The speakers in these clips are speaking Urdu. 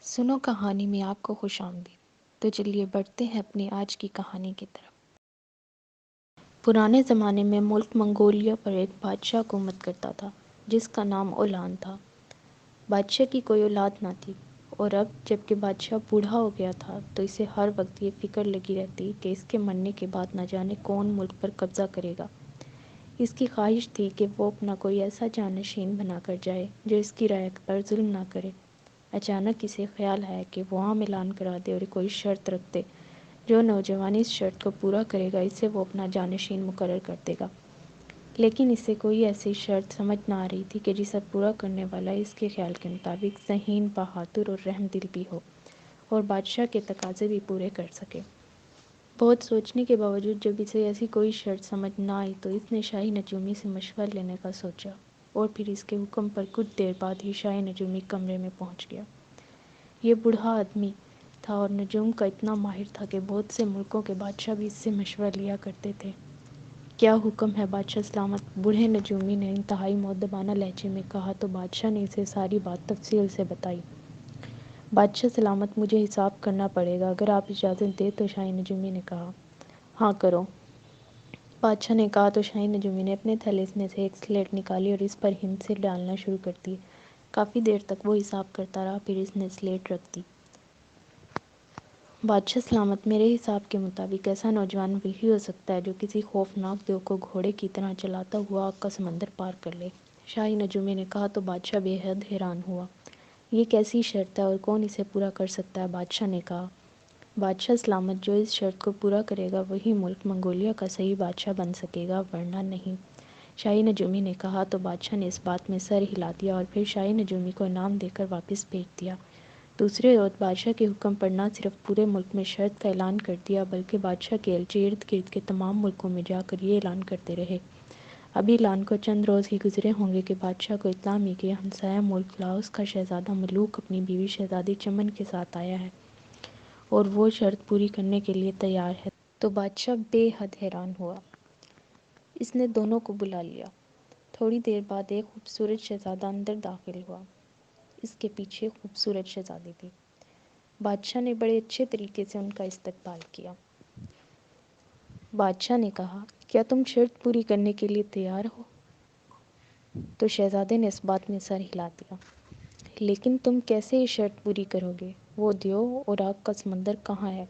سنو کہانی میں آپ کو خوش آمدید۔ تو چلیے بڑھتے ہیں اپنی آج کی کہانی کی طرف۔ پرانے زمانے میں ملک منگولیا پر ایک بادشاہ حکومت کرتا تھا جس کا نام اولان تھا۔ بادشاہ کی کوئی اولاد نہ تھی، اور اب جب کہ بادشاہ بوڑھا ہو گیا تھا تو اسے ہر وقت یہ فکر لگی رہتی کہ اس کے مرنے کے بعد نہ جانے کون ملک پر قبضہ کرے گا۔ اس کی خواہش تھی کہ وہ اپنا کوئی ایسا جانشین بنا کر جائے جو اس کی رعیت پر ظلم نہ کرے۔ اچانک اسے خیال آیا کہ وہ عام اعلان کرا دے اور کوئی شرط رکھ دے۔ جو نوجوان اس شرط کو پورا کرے گا اسے وہ اپنا جانشین مقرر کر دے گا۔ لیکن اسے کوئی ایسی شرط سمجھ نہ آ رہی تھی کہ جسے پورا کرنے والا اس کے خیال کے مطابق ذہین، بہادر اور رحم دل بھی ہو، اور بادشاہ کے تقاضے بھی پورے کر سکے۔ بہت سوچنے کے باوجود جب اسے ایسی کوئی شرط سمجھ نہ آئی تو اس نے شاہی نجومی سے مشورہ لینے کا سوچا، اور پھر اس کے حکم پر کچھ دیر بعد ہی شاہی نجومی کمرے میں پہنچ گیا۔ یہ بوڑھا آدمی تھا اور نجوم کا اتنا ماہر تھا کہ بہت سے ملکوں کے بادشاہ بھی اس سے مشورہ لیا کرتے تھے۔ کیا حکم ہے بادشاہ سلامت؟ بوڑھے نجومی نے انتہائی مؤدبانہ لہجے میں کہا تو بادشاہ نے اسے ساری بات تفصیل سے بتائی۔ بادشاہ سلامت، مجھے حساب کرنا پڑے گا، اگر آپ اجازت دیں تو شاہی نجومی نے کہا۔ ہاں کرو، بادشاہ نے کہا تو شاہی نجومی نے اپنے تھیلے میں سے ایک سلیٹ نکالی اور اس پر ہند سے ڈالنا شروع کر دی۔ کافی دیر تک وہ حساب کرتا رہا، پھر اس نے سلیٹ رکھ دی۔ بادشاہ سلامت، میرے حساب کے مطابق ایسا نوجوان وہی ہو سکتا ہے جو کسی خوفناک دیو کو گھوڑے کی طرح چلاتا ہوا آگ کا سمندر پار کر لے۔ شاہی نجومی نے کہا تو بادشاہ بے حد حیران ہوا۔ یہ کیسی شرط ہے اور کون اسے پورا کر سکتا ہے؟ بادشاہ نے کہا۔ بادشاہ سلامت، جو اس شرط کو پورا کرے گا وہی ملک منگولیا کا صحیح بادشاہ بن سکے گا، ورنہ نہیں۔ شاہی نجومی نے کہا تو بادشاہ نے اس بات میں سر ہلا دیا اور پھر شاہی نجومی کو انعام دے کر واپس بھیج دیا۔ دوسرے روز بادشاہ کے حکم پر نہ صرف پورے ملک میں شرط کا اعلان کر دیا بلکہ بادشاہ کے ایلچی ارد گرد کے تمام ملکوں میں جا کر یہ اعلان کرتے رہے۔ اب اعلان کو چند روز ہی گزرے ہوں گے کہ بادشاہ کو اطلاع ملی کہ ہمسایہ ملک لاؤس کا شہزادہ ملوک اپنی بیوی شہزادی چمن کے ساتھ آیا ہے اور وہ شرط پوری کرنے کے لیے تیار ہے۔ تو بادشاہ بے حد حیران ہوا۔ اس نے دونوں کو بلا لیا۔ تھوڑی دیر بعد ایک خوبصورت شہزادہ اندر داخل ہوا۔ اس کے پیچھے خوبصورت شہزادی تھی۔ بادشاہ نے بڑے اچھے طریقے سے ان کا استقبال کیا۔ بادشاہ نے کہا، کیا تم شرط پوری کرنے کے لیے تیار ہو؟ تو شہزادے نے اس بات میں سر ہلا دیا۔ لیکن تم کیسے یہ شرط پوری کرو گے؟ وہ دیو اور آگ کا سمندر کہاں ہے؟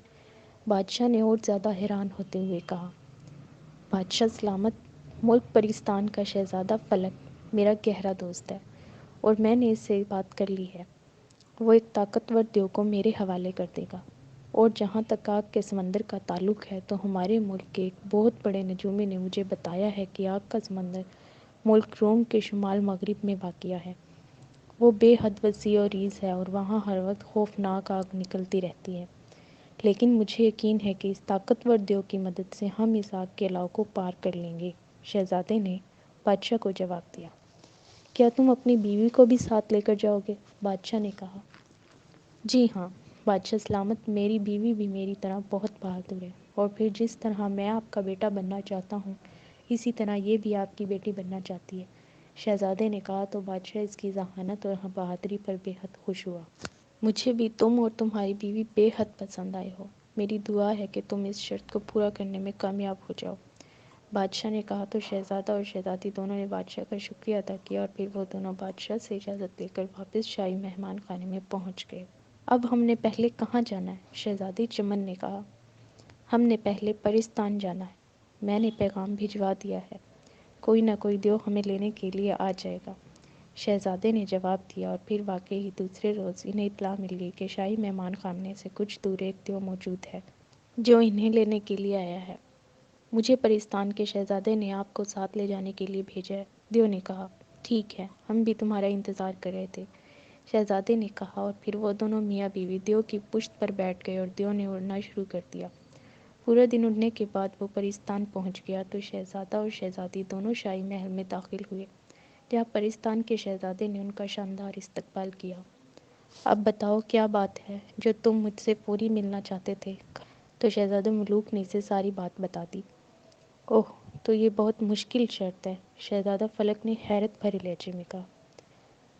بادشاہ نے اور زیادہ حیران ہوتے ہوئے کہا۔ بادشاہ سلامت، ملک پرستان کا شہزادہ فلک میرا گہرا دوست ہے اور میں نے اس سے بات کر لی ہے۔ وہ ایک طاقتور دیو کو میرے حوالے کر دے گا، اور جہاں تک آگ کے سمندر کا تعلق ہے تو ہمارے ملک کے ایک بہت بڑے نجومی نے مجھے بتایا ہے کہ آگ کا سمندر ملک روم کے شمال مغرب میں واقع ہے۔ وہ بے حد وسیع و عریض ہے اور وہاں ہر وقت خوفناک آگ نکلتی رہتی ہے، لیکن مجھے یقین ہے کہ اس طاقتور دیو کی مدد سے ہم اس آگ کے علاوہ کو پار کر لیں گے۔ شہزادے نے بادشاہ کو جواب دیا۔ کیا تم اپنی بیوی کو بھی ساتھ لے کر جاؤ گے؟ بادشاہ نے کہا۔ جی ہاں بادشاہ سلامت، میری بیوی بھی میری طرح بہت بہادر ہے، اور پھر جس طرح میں آپ کا بیٹا بننا چاہتا ہوں اسی طرح یہ بھی آپ کی بیٹی بننا چاہتی ہے، شہزادے نے کہا تو بادشاہ اس کی ذہانت اور بہادری پر بے حد خوش ہوا۔ مجھے بھی تم اور تمہاری بیوی بے حد پسند آئے ہو۔ میری دعا ہے کہ تم اس شرط کو پورا کرنے میں کامیاب ہو جاؤ، بادشاہ نے کہا تو شہزادہ اور شہزادی دونوں نے بادشاہ کا شکریہ ادا کیا اور پھر وہ دونوں بادشاہ سے اجازت لے کر واپس شاہی مہمان خانے میں پہنچ گئے۔ اب ہم نے پہلے کہاں جانا ہے؟ شہزادی چمن نے کہا۔ ہم نے پہلے پرستان جانا ہے، میں نے پیغام بھجوا دیا ہے، کوئی نہ کوئی دیو ہمیں لینے کے لیے آ جائے گا، شہزادے نے جواب دیا۔ اور پھر واقعی دوسرے روز انہیں اطلاع مل گئی کہ شاہی مہمان خانے سے کچھ دور ایک دیو موجود ہے جو انہیں لینے کے لیے آیا ہے۔ مجھے پرستان کے شہزادے نے آپ کو ساتھ لے جانے کے لیے بھیجا ہے، دیو نے کہا۔ ٹھیک ہے، ہم بھی تمہارا انتظار کر رہے تھے، شہزادے نے کہا، اور پھر وہ دونوں میاں بیوی دیو کی پشت پر بیٹھ گئے اور دیو نے اڑنا شروع کر دیا۔ پورا دن اڑنے کے بعد وہ پرستان پہنچ گیا تو شہزادہ اور شہزادی دونوں شاہی محل میں داخل ہوئے، جہاں پرستان کے شہزادے نے ان کا شاندار استقبال کیا۔ اب بتاؤ کیا بات ہے جو تم مجھ سے فوری ملنا چاہتے تھے؟ تو شہزادہ ملوک نے اسے ساری بات بتا دی۔ اوہ، تو یہ بہت مشکل شرط ہے، شہزادہ فلک نے حیرت بھرے لہجے میں کہا۔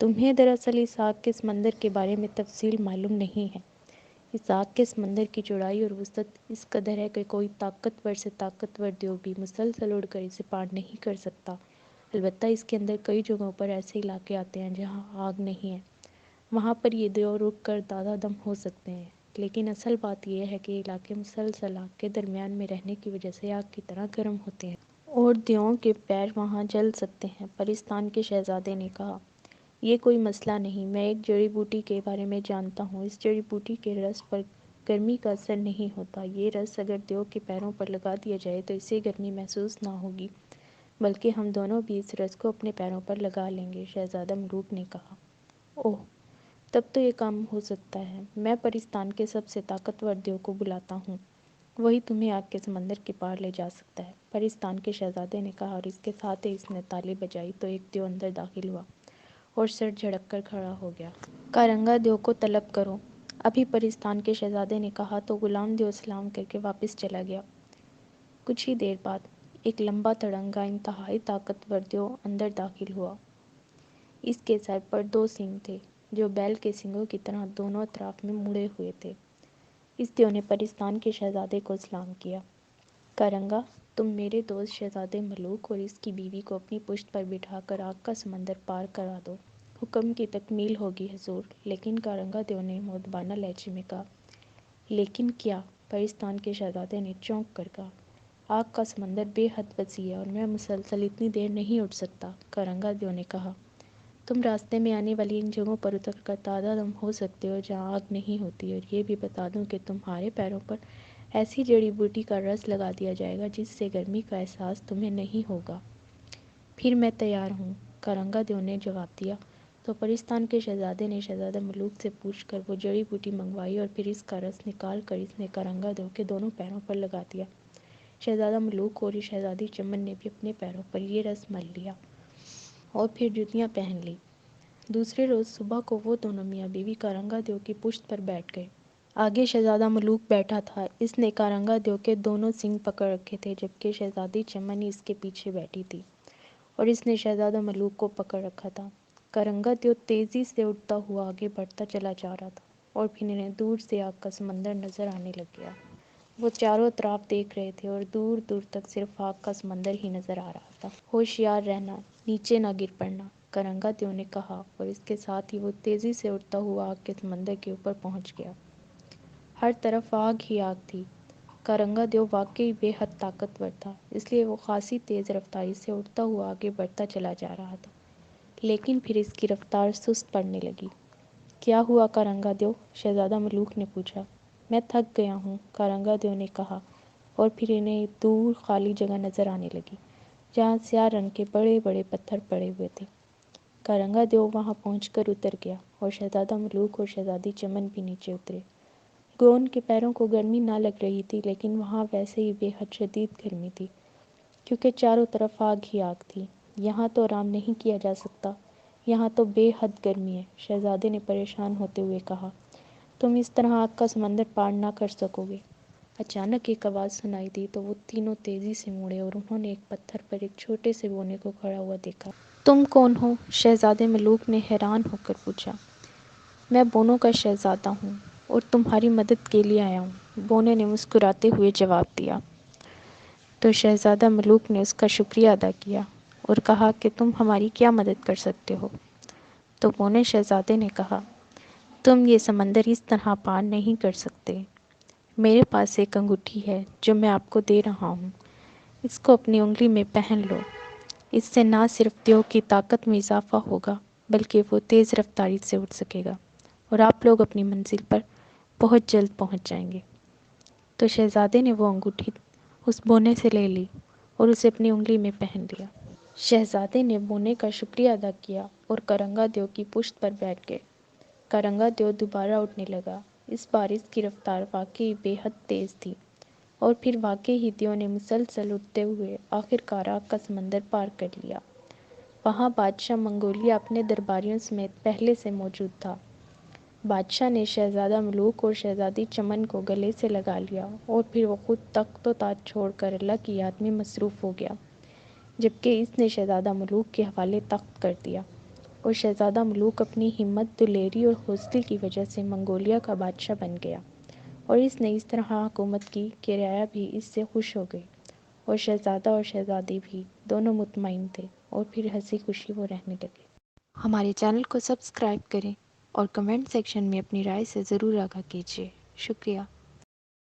تمہیں دراصل اس آگ کے سمندر کے بارے میں تفصیل معلوم نہیں ہے۔ اس آگ کے سمندر کی چوڑائی اور وسعت اس قدر ہے کہ کوئی طاقتور سے طاقتور دیو بھی مسلسل اڑ کر اسے پار نہیں کر سکتا۔ البتہ اس کے اندر کئی جگہوں پر ایسے علاقے آتے ہیں جہاں آگ نہیں ہے، وہاں پر یہ دیو رک کر دادا دم ہو سکتے ہیں، لیکن اصل بات یہ ہے کہ یہ علاقے مسلسل آگ کے درمیان میں رہنے کی وجہ سے آگ کی طرح گرم ہوتے ہیں اور دیوؤں کے پیر وہاں جل سکتے ہیں۔ پرستان کے شہزادے نے کہا، یہ کوئی مسئلہ نہیں، میں ایک جڑی بوٹی کے بارے میں جانتا ہوں۔ اس جڑی بوٹی کے رس پر گرمی کا اثر نہیں ہوتا۔ یہ رس اگر دیو کے پیروں پر لگا دیا جائے تو اسے گرمی محسوس نہ ہوگی، بلکہ ہم دونوں بھی اس رس کو اپنے پیروں پر لگا لیں گے، شہزادہ ملوک نے کہا۔ اوہ، تب تو یہ کام ہو سکتا ہے۔ میں پرستان کے سب سے طاقتور دیو کو بلاتا ہوں، وہی تمہیں آگ کے سمندر کے پار لے جا سکتا ہے، پرستان کے شہزادے نے کہا، اور اس کے ساتھ ہی اس نے تالی بجائی تو ایک دیو اندر داخل ہوا اور سر جھڑک کر کھڑا ہو گیا۔ کارنگا دیو کو طلب کرو، ابھی پرستان کے شہزادے نے کہا تو غلام دیو سلام کر کے واپس چلا گیا۔ کچھ ہی دیر بعد ایک لمبا تڑنگا انتہائی طاقتور دیو اندر داخل ہوا۔ اس کے سر پر 2 سینگ تھے جو بیل کے سینگوں کی طرح دونوں اطراف میں مڑے ہوئے تھے۔ اس دیو نے پرستان کے شہزادے کو سلام کیا۔ کارنگا، تم میرے دوست شہزادے ملوک اور اس کی بیوی کو اپنی پشت پر بٹھا کر آگ کا سمندر پار کرا دو۔ حکم کی تکمیل ہوگی حضور، لیکن کارنگا دیو نے مؤدبانہ لہجے میں کہا۔ لیکن کیا؟ پرستان کے شہزادے نے چونک کر کہا۔ آگ کا سمندر بے حد وسیع ہے اور میں مسلسل اتنی دیر نہیں اٹھ سکتا، کارنگا دیو نے کہا۔ تم راستے میں آنے والی ان جگہوں پر اتر کر تازہ دم ہو سکتے ہو جہاں آگ نہیں ہوتی، اور یہ بھی بتا دوں کہ تمہارے پیروں پر ایسی جڑی بوٹی کا رس لگا دیا جائے گا جس سے گرمی کا احساس تمہیں نہیں ہوگا۔ پھر میں تیار ہوں، کارنگا دیو نے جواب دیا۔ تو پرستان کے شہزادے نے شہزادہ ملوک سے پوچھ کر وہ جڑی بوٹی منگوائی اور پھر اس کا رس نکال کر اس نے کارنگا دیو کے دونوں پیروں پر لگا دیا۔ شہزادہ ملوک اور شہزادی چمن نے بھی اپنے پیروں پر یہ رس مل لیا اور پھر جوتیاں پہن لی۔ دوسرے روز صبح کو وہ دونوں میاں بیوی کارنگا دیو کی پشت پر بیٹھ گئے۔ آگے شہزادہ ملوک بیٹھا تھا، اس نے کارنگا دیو کے دونوں سینگ پکڑ رکھے تھے، جبکہ شہزادی چمن اس کے پیچھے بیٹھی تھی اور اس نے شہزادہ ملوک کو پکڑ رکھا تھا۔ کارنگا دیو تیزی سے اڑتا ہوا آگے بڑھتا چلا جا رہا تھا اور پھر انہیں دور سے آگ کا سمندر نظر آنے لگ گیا۔ وہ چاروں طرف دیکھ رہے تھے اور دور دور تک صرف آگ کا سمندر ہی نظر آ رہا تھا۔ ہوشیار رہنا، نیچے نہ گر پڑنا، کارنگا دیو نے کہا، اور اس کے ساتھ ہی وہ تیزی سے اڑتا ہوا آگ کے سمندر کے اوپر پہنچ گیا۔ ہر طرف آگ ہی آگ تھی۔ کارنگا دیو واقعی بے حد طاقتور تھا، اس لیے وہ خاصی تیز رفتاری سے اڑتا ہوا آگے بڑھتا چلا جا رہا تھا، لیکن پھر اس کی رفتار سست پڑنے لگی۔ کیا ہوا کارنگا دیو؟ شہزادہ ملوک نے پوچھا۔ میں تھک گیا ہوں، کارنگا دیو نے کہا، اور پھر انہیں دور خالی جگہ نظر آنے لگی جہاں سیاہ رنگ کے بڑے بڑے پتھر پڑے ہوئے تھے۔ کارنگا دیو وہاں پہنچ کر اتر گیا اور شہزادہ ملوک اور شہزادی چمن بھی نیچے اترے۔ گو ان کے پیروں کو گرمی نہ لگ رہی تھی، لیکن وہاں ویسے ہی بے حد شدید گرمی تھی، کیونکہ چاروں طرف آگ ہی آگ تھی۔ یہاں تو آرام نہیں کیا جا سکتا، یہاں تو بے حد گرمی ہے، شہزادے نے پریشان ہوتے ہوئے کہا۔ تم اس طرح آگ کا سمندر پار نہ کر سکو گے۔ اچانک ایک آواز سنائی دی تو وہ تینوں تیزی سے مڑے اور انہوں نے ایک پتھر پر ایک چھوٹے سے بونے کو کھڑا ہوا دیکھا۔ تم کون ہو؟ شہزادے ملوک نے حیران ہو کر پوچھا۔ میں بونوں کا شہزادہ ہوں اور تمہاری مدد کے لیے آیا ہوں، بونے نے مسکراتے ہوئے جواب دیا۔ تو شہزادہ ملوک نے اس کا شکریہ ادا کیا اور کہا کہ تم ہماری کیا مدد کر سکتے ہو؟ تو بونے شہزادے نے کہا، تم یہ سمندر اس طرح پار نہیں کر سکتے۔ میرے پاس ایک انگوٹھی ہے جو میں آپ کو دے رہا ہوں، اس کو اپنی انگلی میں پہن لو۔ اس سے نہ صرف دیو کی طاقت میں اضافہ ہوگا بلکہ وہ تیز رفتاری سے اڑ سکے گا اور آپ لوگ اپنی منزل پر بہت جلد پہنچ جائیں گے۔ تو شہزادے نے وہ انگوٹھی اس بونے سے لے لی اور اسے اپنی انگلی میں پہن لیا۔ شہزادے نے بونے کا شکریہ ادا کیا اور کارنگا دیو کی پشت پر بیٹھ گئے۔ کارنگا دیو دوبارہ اڑنے لگا۔ اس بار اس کی رفتار واقعی بے حد تیز تھی اور پھر واقعی ہی دیو نے مسلسل اڑتے ہوئے آخر کار آگ کا سمندر پار کر لیا۔ وہاں بادشاہ منگولیہ اپنے درباریوں سمیت پہلے سے موجود تھا۔ بادشاہ نے شہزادہ ملوک اور شہزادی چمن کو گلے سے لگا لیا اور پھر وہ خود تخت و تاج چھوڑ کر اللہ کی یاد میں مصروف ہو گیا، جبکہ اس نے شہزادہ ملوک کے حوالے تخت کر دیا۔ اور شہزادہ ملوک اپنی ہمت، دلیری اور حوصلے کی وجہ سے منگولیا کا بادشاہ بن گیا، اور اس نے اس طرح حکومت کی کہ رعایا بھی اس سے خوش ہو گئی، اور شہزادہ اور شہزادی بھی دونوں مطمئن تھے، اور پھر ہنسی خوشی وہ رہنے لگے۔ ہمارے چینل کو سبسکرائب کریں اور کمنٹ سیکشن میں اپنی رائے سے ضرور آگاہ کیجیے۔ شکریہ۔